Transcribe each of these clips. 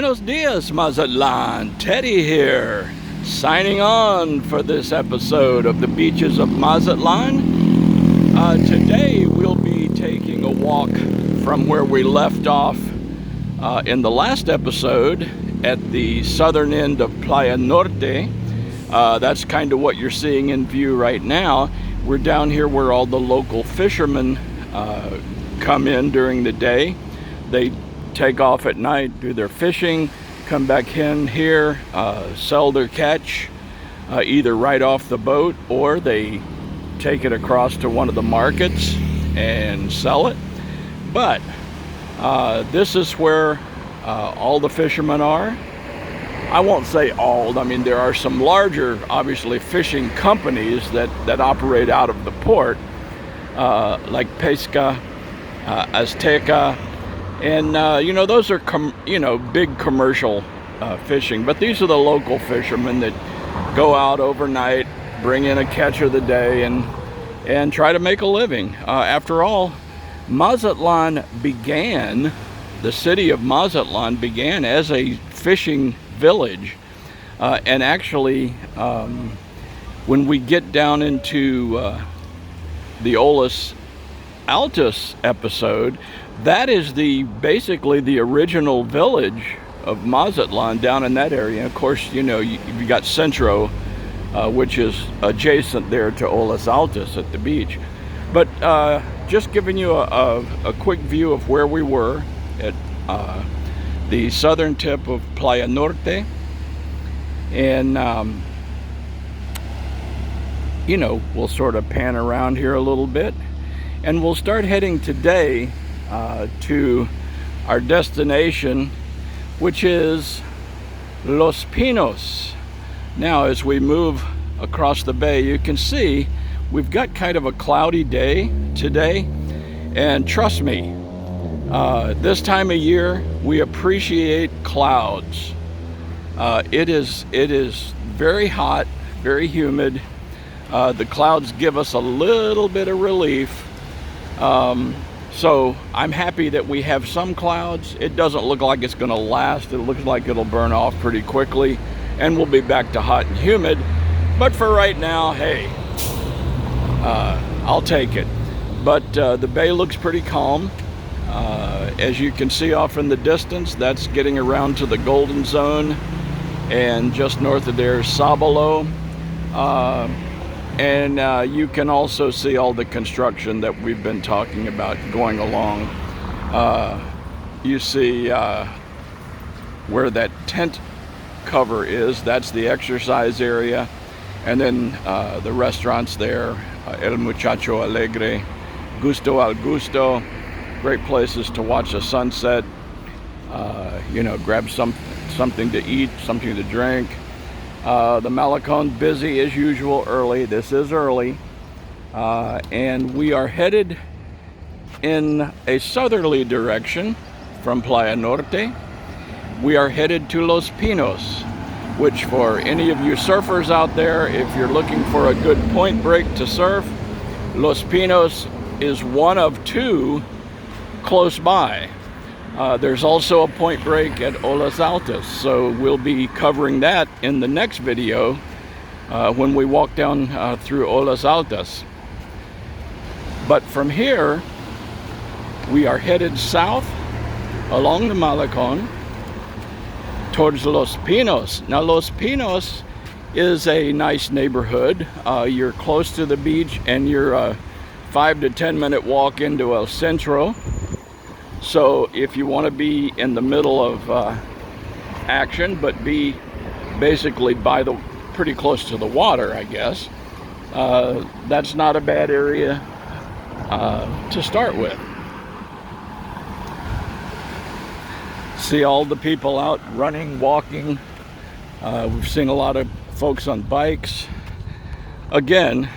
Buenos dias, Mazatlan. Teddy here, signing on for this episode of the beaches of Mazatlan. Today we'll be taking a walk from where we left off in the last episode at the southern end of Playa Norte. That's kind of what you're seeing in view right now. We're down here where all the local fishermen come in during the day. They take off at night, do their fishing, come back in here, sell their catch, either right off the boat or they take it across to one of the markets and sell it. But this is where all the fishermen are. I won't say all. I mean, there are some larger, obviously, fishing companies that operate out of the port, like Pesca, Azteca, and those are big commercial fishing. But these are the local fishermen that go out overnight, bring in a catch of the day, and try to make a living. After all, Mazatlan began, the city of Mazatlan began as a fishing village, and actually when we get down into the Los Altos episode, that is basically the original village of Mazatlan down in that area. And of course, you've got Centro, which is adjacent there to Los Altos at the beach. But just giving you a quick view of where we were at the southern tip of Playa Norte, and we'll sort of pan around here a little bit, and we'll start heading today to our destination, which is Los Pinos. Now, as we move across the bay, you can see we've got kind of a cloudy day today, and trust me, this time of year we appreciate clouds. It is very hot, very humid. The clouds give us a little bit of relief. So I'm happy that we have some clouds. It doesn't look like it's going to last. It looks like it'll burn off pretty quickly, and we'll be back to hot and humid. But for right now, hey, I'll take it. But the bay looks pretty calm. As you can see off in the distance, that's getting around to the Golden Zone, and just north of there is Sabalo. And you can also see all the construction that we've been talking about going along. You see where that tent cover is, that's the exercise area. And then the restaurants there, El Muchacho Alegre, Gusto al Gusto, great places to watch the sunset, grab something to eat, something to drink. The Malecon busy as usual early. This is early. And we are headed in a southerly direction from Playa Norte. We are headed to Los Pinos, which for any of you surfers out there, if you're looking for a good point break to surf, Los Pinos is one of two close by. There's also a point break at Los Altos, so we'll be covering that in the next video when we walk down through Los Altos. But from here, we are headed south along the Malecon towards Los Pinos. Now, Los Pinos is a nice neighborhood. You're close to the beach, and you're a 5 to 10 minute walk into El Centro. So if you want to be in the middle of action, but be basically pretty close to the water, I guess, that's not a bad area to start with. See all the people out running, walking. We've seen a lot of folks on bikes. Again,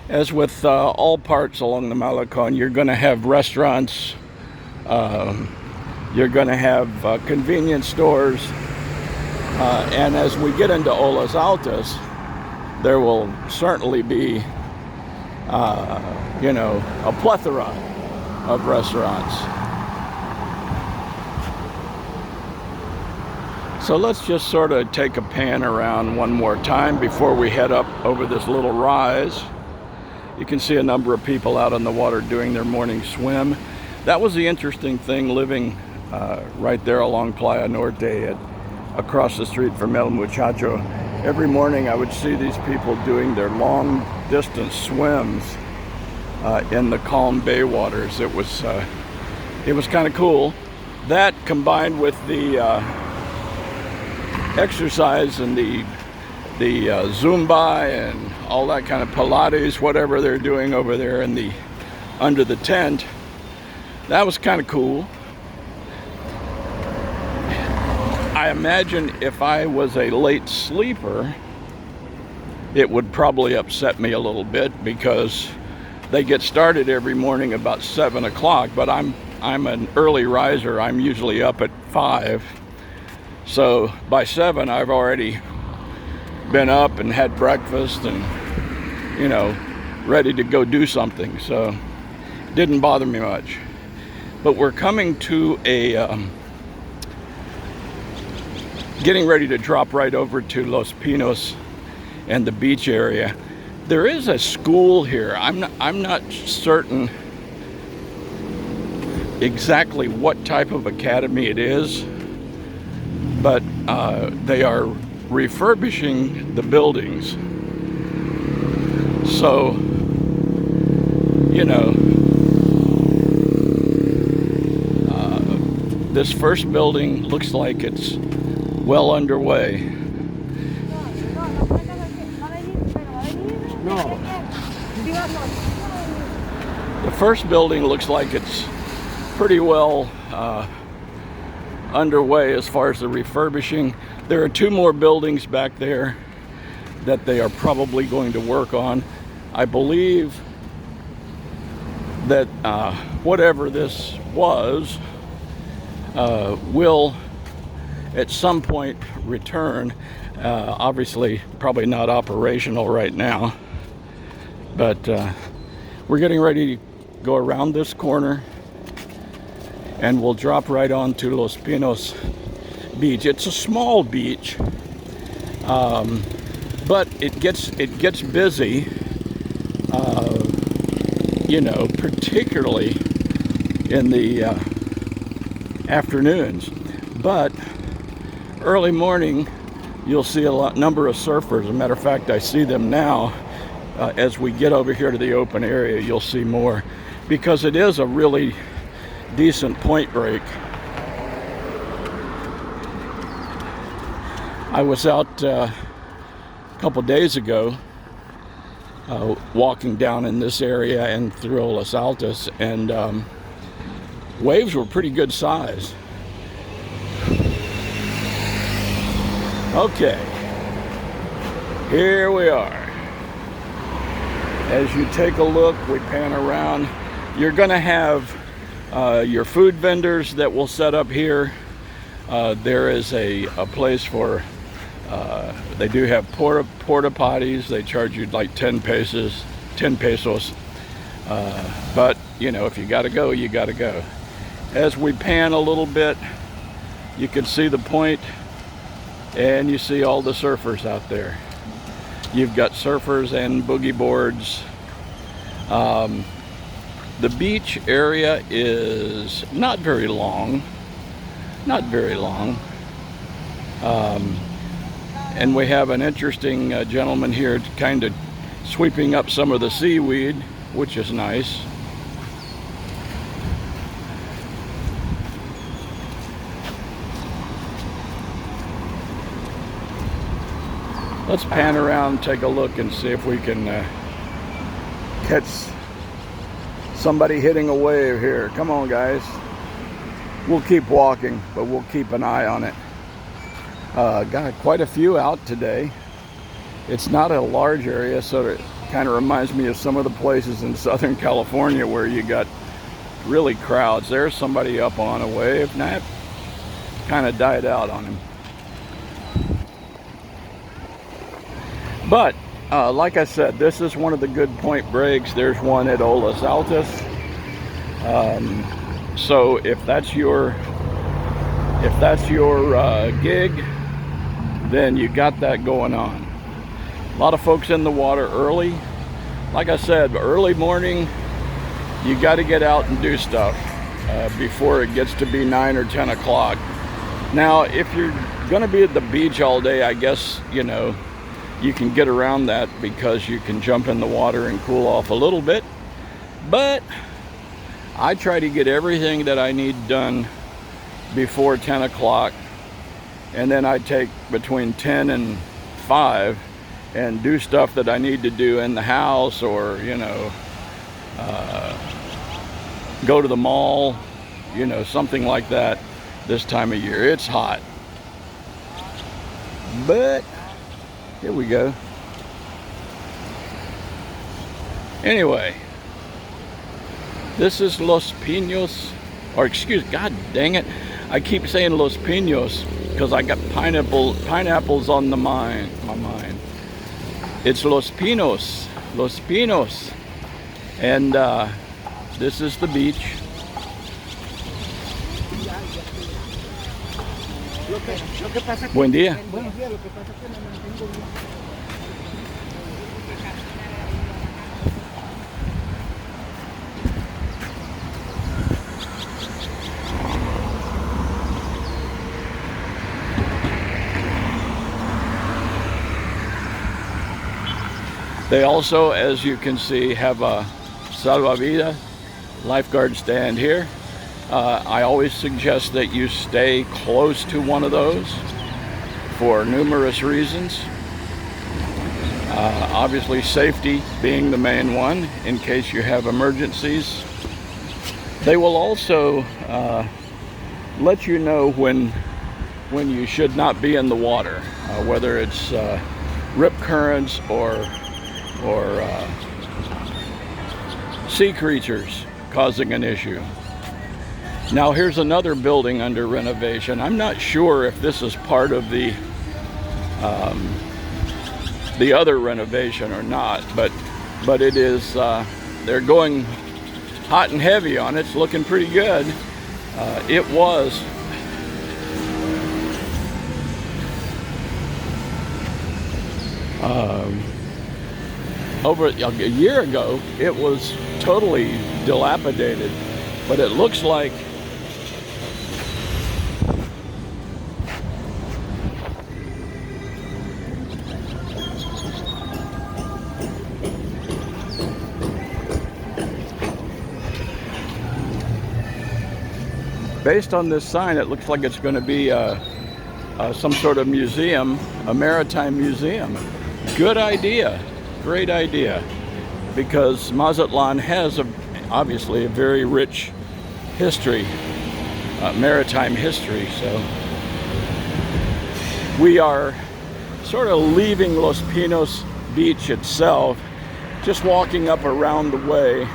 as with all parts along the Malecon, you're going to have restaurants. You're going to have convenience stores, and as we get into Los Altos, there will certainly be, a plethora of restaurants. So let's just sort of take a pan around one more time before we head up over this little rise. You can see a number of people out on the water doing their morning swim. That was the interesting thing living right there along Playa Norte across the street from El Muchacho. Every morning I would see these people doing their long distance swims in the calm bay waters. It was kind of cool. That combined with the exercise and the Zumba and all that kind of Pilates, whatever they're doing over there in under the tent, that was kind of cool. I imagine if I was a late sleeper, it would probably upset me a little bit because they get started every morning about 7 o'clock, but I'm an early riser. I'm usually up at 5. So by 7, I've already been up and had breakfast and, you know, ready to go do something. So it didn't bother me much. But we're coming to getting ready to drop right over to Los Pinos and the beach area. There is a school here. I'm not certain exactly what type of academy it is, but they are refurbishing the buildings. So, you know, this first building looks like it's well underway. The first building looks like it's pretty well underway as far as the refurbishing. There are 2 more buildings back there that they are probably going to work on. I believe that whatever this was will at some point return. Obviously probably not operational right now, but we're getting ready to go around this corner and we'll drop right onto Los Pinos beach. It's a small beach, but it gets busy, you know, particularly in the afternoons. But early morning, you'll see a number of surfers. As a matter of fact, I see them now. As we get over here to the open area, you'll see more, because it is a really decent point break. I was out a couple days ago walking down in this area and through Los Altos, and waves were pretty good size. Okay, here we are. As you take a look, we pan around. You're going to have your food vendors that will set up here. There is a place for, they do have porta potties. They charge you like 10 pesos. But, you know, if you got to go, you got to go. As we pan a little bit, you can see the point, and you see all the surfers out there. You've got surfers and boogie boards. The beach area is not very long. And we have an interesting gentleman here kind of sweeping up some of the seaweed, which is nice. Let's pan around, take a look, and see if we can catch somebody hitting a wave here. Come on, guys. We'll keep walking, but we'll keep an eye on it. Got quite a few out today. It's not a large area, so it kind of reminds me of some of the places in Southern California where you got really crowds. There's somebody up on a wave. Nah, kind of died out on him. But like I said, this is one of the good point breaks. There's one at Los Altos. So if that's your gig, then you got that going on. A lot of folks in the water early. Like I said, early morning, you got to get out and do stuff before it gets to be 9 or 10 o'clock. Now, if you're going to be at the beach all day, I guess, you know, you can get around that because you can jump in the water and cool off a little bit. But I try to get everything that I need done before 10 o'clock. And then I take between 10 and 5 and do stuff that I need to do in the house, or, you know, go to the mall, you know, something like that this time of year. It's hot. But here we go. Anyway, this is Los Pinos, or excuse, God dang it, I keep saying Los Pinos because I got pineapples on my mind. It's Los Pinos, Los Pinos, and this is the beach. Buen día. They also, as you can see, have a salvavidas lifeguard stand here. I always suggest that you stay close to one of those for numerous reasons. Obviously, safety being the main one in case you have emergencies. They will also let you know when you should not be in the water, whether it's rip currents or sea creatures causing an issue. Now here's another building under renovation. I'm not sure if this is part of the other renovation or not, but it is. They're going hot and heavy on it. It's looking pretty good. It was over a year ago. It was totally dilapidated, but it looks like based on this sign, it looks like it's going to be some sort of museum, a maritime museum. Good idea, great idea, because Mazatlan has obviously a very rich history, maritime history. So we are sort of leaving Los Pinos beach itself, just walking up around the way.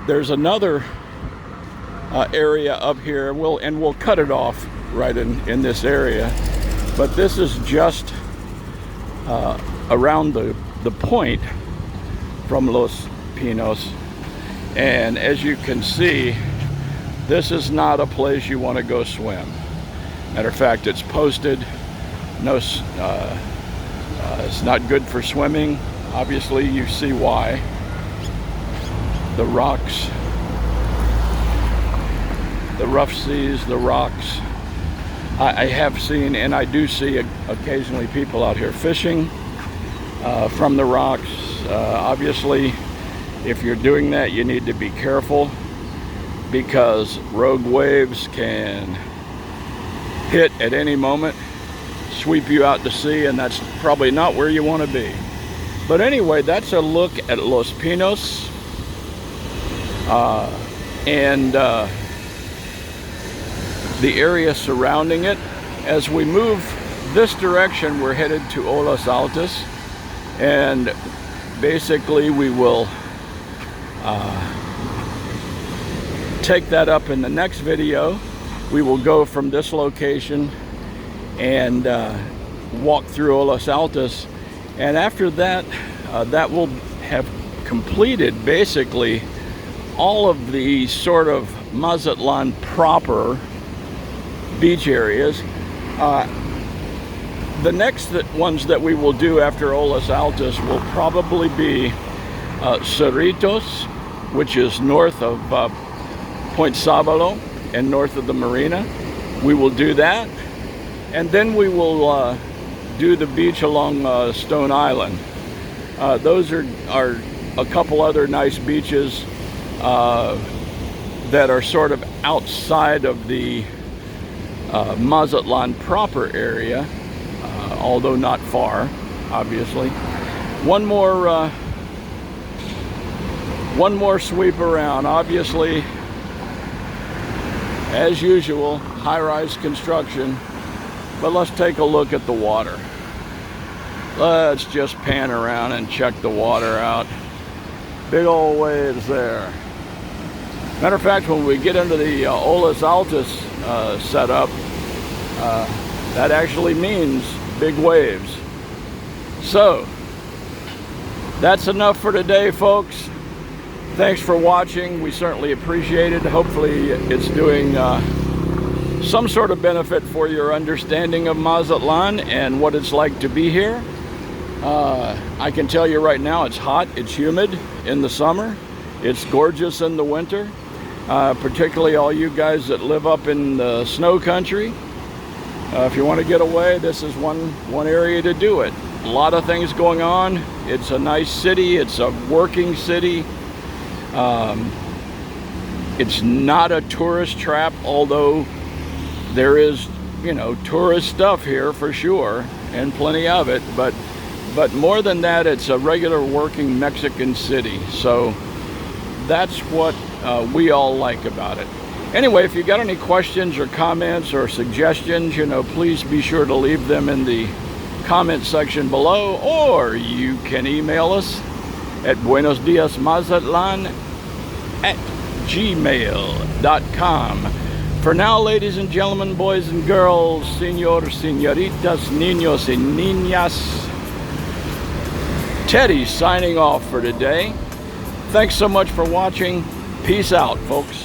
There's another area up here, we'll cut it off right in this area, but this is just around the point from Los Pinos, and as you can see, this is not a place you want to go swim. Matter of fact, it's posted no, it's not good for swimming. Obviously you see why. The rocks, the rough seas, the rocks. I have seen, and I do see occasionally people out here fishing from the rocks. Obviously, if you're doing that, you need to be careful because rogue waves can hit at any moment, sweep you out to sea, and that's probably not where you want to be. But anyway, that's a look at Los Pinos. And the area surrounding it. As we move this direction, we're headed to Olas Altas, and basically we will take that up in the next video. We will go from this location and walk through Olas Altas, and after that that will have completed basically all of the sort of Mazatlan proper beach areas. The next ones that we will do after Olas Altas will probably be Cerritos, which is north of Point Sabalo and north of the marina. We will do that, and then we will do the beach along Stone Island. Those are a couple other nice beaches that are sort of outside of the Mazatlan proper area, although not far, obviously. One more sweep around. Obviously, as usual, high-rise construction, but let's take a look at the water. Let's just pan around and check the water out. Big old waves there. Matter of fact, when we get into the Olas Altas setup, that actually means big waves. So, that's enough for today, folks. Thanks for watching. We certainly appreciate it. Hopefully it's doing some sort of benefit for your understanding of Mazatlan and what it's like to be here. I can tell you right now, it's hot, it's humid in the summer, it's gorgeous in the winter, particularly all you guys that live up in the snow country. If you want to get away, this is one area to do it. A lot of things going on. It's a nice city, it's a working city. It's not a tourist trap, although there is, you know, tourist stuff here for sure, and plenty of it, but more than that, it's a regular working Mexican city. So that's what we all like about it. Anyway, if you got any questions or comments or suggestions, you know, please be sure to leave them in the comment section below, or you can email us at buenosdiasmazatlan@gmail.com. For now, ladies and gentlemen, boys and girls, señor, señoritas, niños y niñas, Teddy signing off for today. Thanks so much for watching. Peace out, folks.